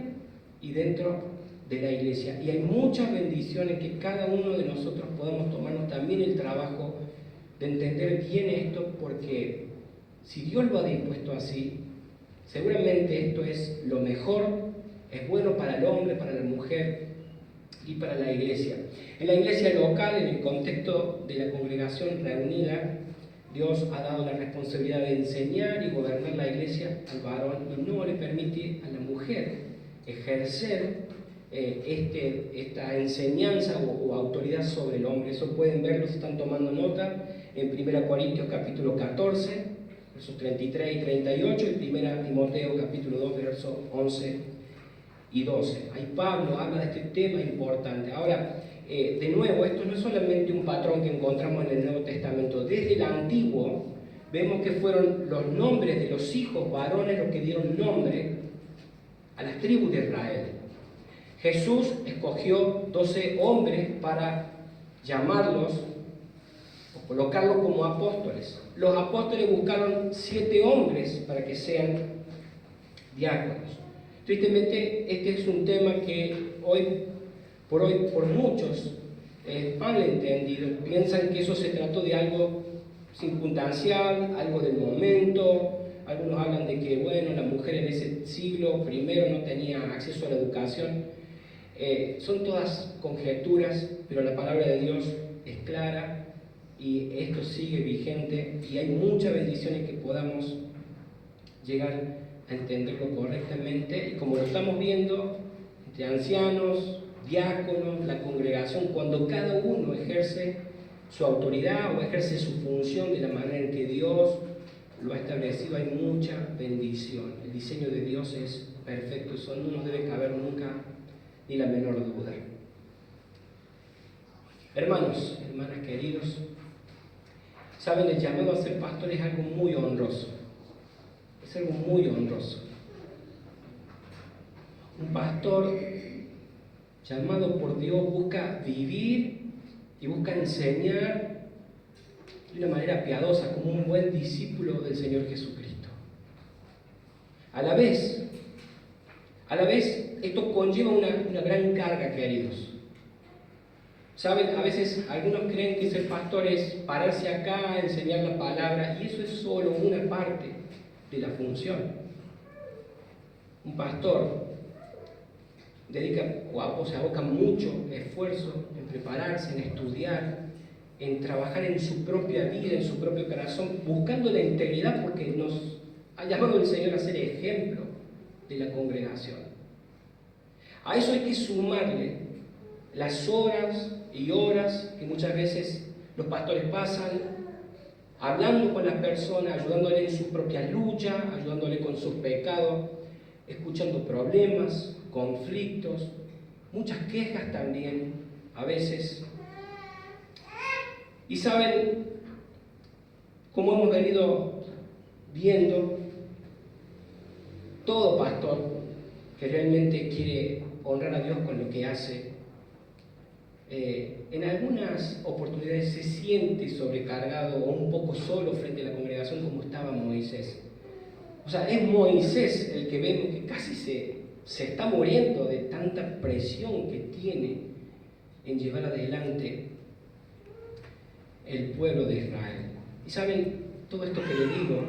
Speaker 1: y dentro de la iglesia. Y hay muchas bendiciones que cada uno de nosotros podemos tomarnos también el trabajo de entender bien esto, porque si Dios lo ha dispuesto así, seguramente esto es lo mejor, es bueno para el hombre, para la mujer y para la iglesia. En la iglesia local, en el contexto de la congregación reunida, Dios ha dado la responsabilidad de enseñar y gobernar la iglesia al varón, y no le permite a la mujer ejercer esta enseñanza o autoridad sobre el hombre. Eso pueden verlo, si están tomando nota, en 1 Corintios capítulo 14, versos 33 y 38, y 1 Timoteo capítulo 2, versos 11 y 12. Ahí Pablo habla de este tema importante. Ahora, de nuevo, esto no es solamente un patrón que encontramos en el Nuevo Testamento. Desde el Antiguo vemos que fueron los nombres de los hijos varones los que dieron nombre a las tribus de Israel. Jesús escogió 12 hombres para llamarlos, o colocarlo como apóstoles. Los apóstoles buscaron 7 hombres para que sean diáconos. Tristemente, este es un tema que hoy por muchos mal entendido. Piensan que eso se trató de algo circunstancial, algo del momento. Algunos hablan de que, bueno, la mujer en ese siglo primero no tenía acceso a la educación. Son todas conjeturas, pero la palabra de Dios es clara y esto sigue vigente y hay muchas bendiciones que podamos llegar a entenderlo correctamente. Y como lo estamos viendo, entre ancianos, diáconos, la congregación, cuando cada uno ejerce su autoridad o ejerce su función de la manera en que Dios lo ha establecido, hay mucha bendición. El diseño de Dios es perfecto, eso no nos debe caber nunca ni la menor duda. Hermanos, hermanas queridos, saben, el llamado a ser pastor es algo muy honroso. Es algo muy honroso. Un pastor llamado por Dios busca vivir y busca enseñar de una manera piadosa, como un buen discípulo del Señor Jesucristo. A la vez, esto conlleva una gran carga, queridos. Saben, a veces algunos creen que ser pastor es pararse acá, enseñar la palabra, y eso es solo una parte de la función. Un pastor se aboca mucho esfuerzo en prepararse, en estudiar, en trabajar en su propia vida, en su propio corazón, buscando la integridad, porque nos ha llamado el Señor a ser ejemplo de la congregación. A eso hay que sumarle las horas y horas que muchas veces los pastores pasan hablando con las personas, ayudándole en su propia lucha, ayudándole con sus pecados, escuchando problemas, conflictos, muchas quejas también, a veces. Y saben, como hemos venido viendo, todo pastor que realmente quiere honrar a Dios con lo que hace, en algunas oportunidades se siente sobrecargado o un poco solo frente a la congregación, como estaba Moisés. O sea, es Moisés el que vemos que casi se está muriendo de tanta presión que tiene en llevar adelante el pueblo de Israel. Y saben, todo esto que le digo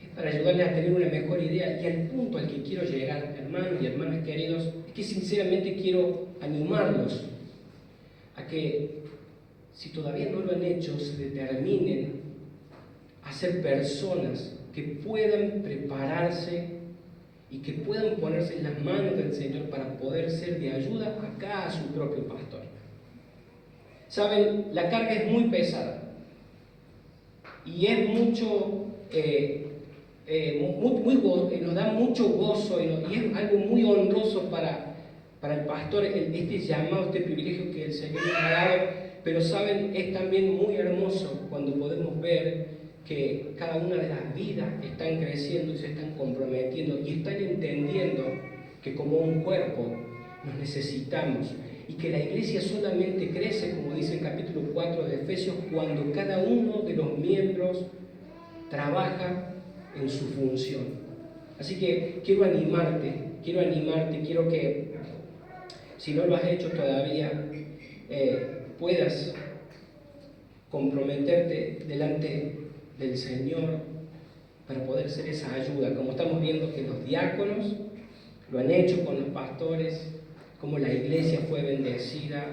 Speaker 1: es para ayudarles a tener una mejor idea, y al punto al que quiero llegar, hermanos y hermanas queridos, es que sinceramente quiero animarlos a que, si todavía no lo han hecho, se determinen a ser personas que puedan prepararse y que puedan ponerse en las manos del Señor para poder ser de ayuda acá a su propio pastor. Saben, la carga es muy pesada y es mucho, nos da mucho gozo y es algo muy honroso para el pastor este llamado, este privilegio que el Señor nos ha dado. Pero saben, es también muy hermoso cuando podemos ver que cada una de las vidas están creciendo y se están comprometiendo y están entendiendo que como un cuerpo nos necesitamos, y que la iglesia solamente crece, como dice el capítulo 4 de Efesios, cuando cada uno de los miembros trabaja en su función. Así que quiero animarte, quiero que, si no lo has hecho todavía, puedas comprometerte delante del Señor para poder ser esa ayuda, como estamos viendo que los diáconos lo han hecho con los pastores, como la iglesia fue bendecida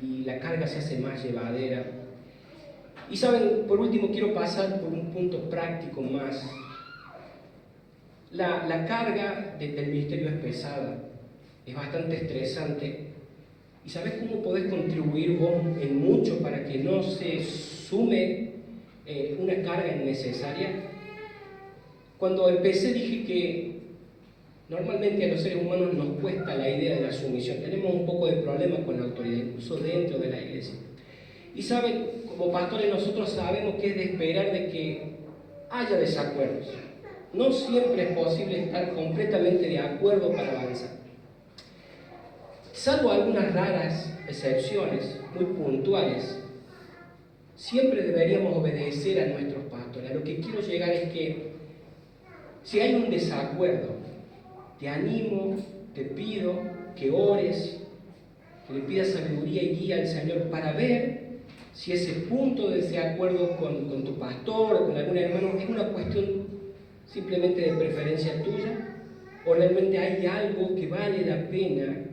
Speaker 1: y la carga se hace más llevadera. Y saben, por último quiero pasar por un punto práctico más. La carga del ministerio es pesada, es bastante estresante. ¿Y sabes cómo podés contribuir vos en mucho para que no se sume una carga innecesaria? Cuando empecé dije que normalmente a los seres humanos nos cuesta la idea de la sumisión. Tenemos un poco de problema con la autoridad, incluso dentro de la iglesia. Y saben, como pastores nosotros sabemos que es de esperar de que haya desacuerdos. No siempre es posible estar completamente de acuerdo para avanzar. Salvo algunas raras excepciones muy puntuales, siempre deberíamos obedecer a nuestros pastores. A lo que quiero llegar es que si hay un desacuerdo, te animo, te pido que ores, que le pidas sabiduría y guía al Señor para ver si ese punto de desacuerdo con tu pastor o con algún hermano es una cuestión simplemente de preferencia tuya, o realmente hay algo que vale la pena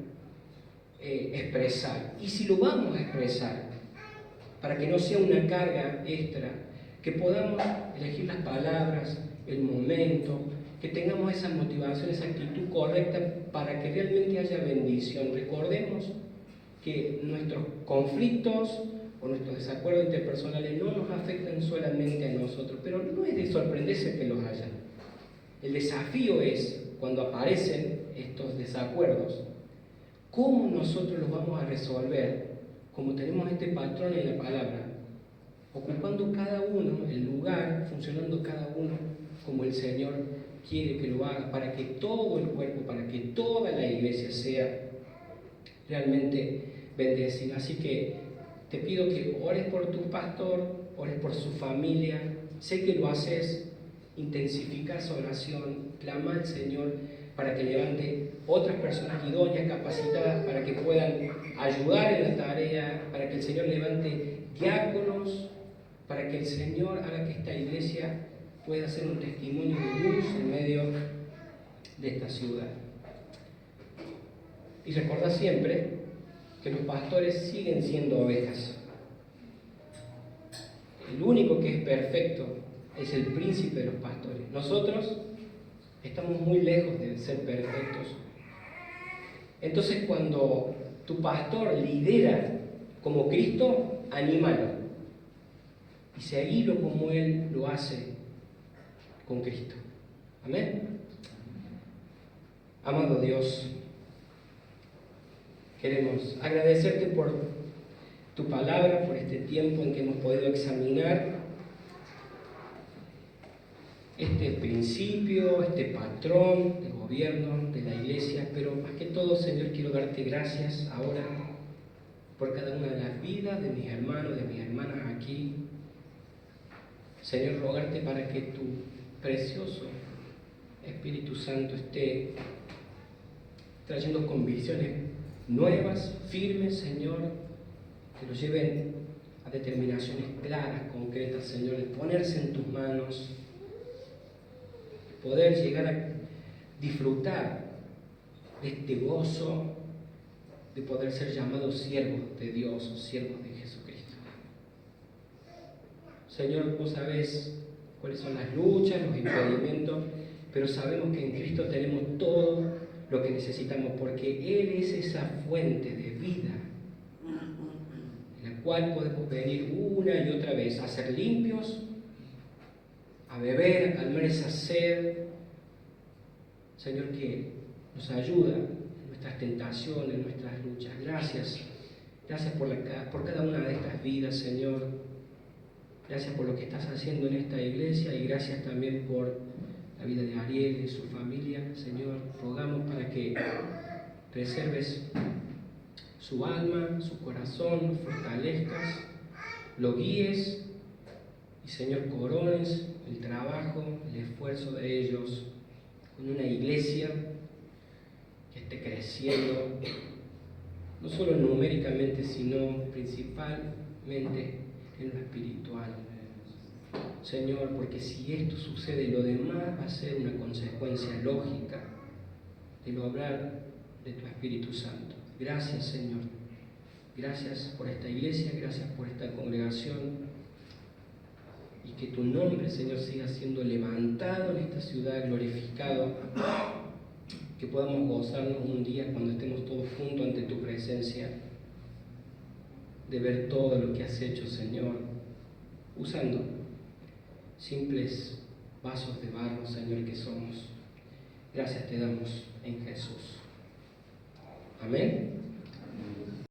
Speaker 1: expresar. Y si lo vamos a expresar, para que no sea una carga extra, que podamos elegir las palabras, el momento, que tengamos esa motivación, esa actitud correcta para que realmente haya bendición. Recordemos que nuestros conflictos o nuestros desacuerdos interpersonales no nos afectan solamente a nosotros, pero no es de sorprenderse que los haya. El desafío es, cuando aparecen estos desacuerdos, cómo nosotros los vamos a resolver, como tenemos este patrón en la palabra, ocupando cada uno el lugar, funcionando cada uno como el Señor quiere que lo haga, para que todo el cuerpo, para que toda la iglesia sea realmente bendecida. Así que te pido que ores por tu pastor, ores por su familia. Sé que lo haces, intensifica su oración, clama al Señor para que levante otras personas idóneas, capacitadas, para que puedan ayudar en la tarea, para que el Señor levante diáconos, para que el Señor haga que esta iglesia pueda ser un testimonio de luz en medio de esta ciudad. Y recordá siempre que los pastores siguen siendo ovejas. El único que es perfecto es el príncipe de los pastores. Nosotros estamos muy lejos de ser perfectos. Entonces, cuando tu pastor lidera como Cristo, anímalo y seguilo como Él lo hace con Cristo. Amén. Amado Dios, queremos agradecerte por tu palabra, por este tiempo en que hemos podido examinar este principio, este patrón de gobierno de la iglesia, pero más que todo, Señor, quiero darte gracias ahora por cada una de las vidas de mis hermanos, de mis hermanas aquí. Señor, rogarte para que tu precioso Espíritu Santo esté trayendo convicciones nuevas, firmes, Señor, que los lleven a determinaciones claras, concretas, Señor, de ponerse en tus manos, poder llegar a disfrutar de este gozo de poder ser llamados siervos de Dios o siervos de Jesucristo. Señor, vos sabés cuáles son las luchas, los impedimentos, pero sabemos que en Cristo tenemos todo lo que necesitamos, porque Él es esa fuente de vida, en la cual podemos venir una y otra vez a ser limpios, a beber, a calmar esa sed. Señor, que nos ayuda en nuestras tentaciones, en nuestras luchas. Gracias. Gracias por cada una de estas vidas, Señor. Gracias por lo que estás haciendo en esta iglesia y gracias también por la vida de Ariel y su familia. Señor, rogamos para que preserves su alma, su corazón, lo fortalezcas, lo guíes y, Señor, corones el trabajo, el esfuerzo de ellos con una iglesia que esté creciendo, no solo numéricamente, sino principalmente en lo espiritual. Señor, porque si esto sucede, lo demás va a ser una consecuencia lógica del obrar de tu Espíritu Santo. Gracias, Señor. Gracias por esta iglesia, gracias por esta congregación. Y que tu nombre, Señor, siga siendo levantado en esta ciudad, glorificado. Que podamos gozarnos un día cuando estemos todos juntos ante tu presencia, de ver todo lo que has hecho, Señor, usando simples vasos de barro, Señor, que somos. Gracias te damos en Jesús. Amén.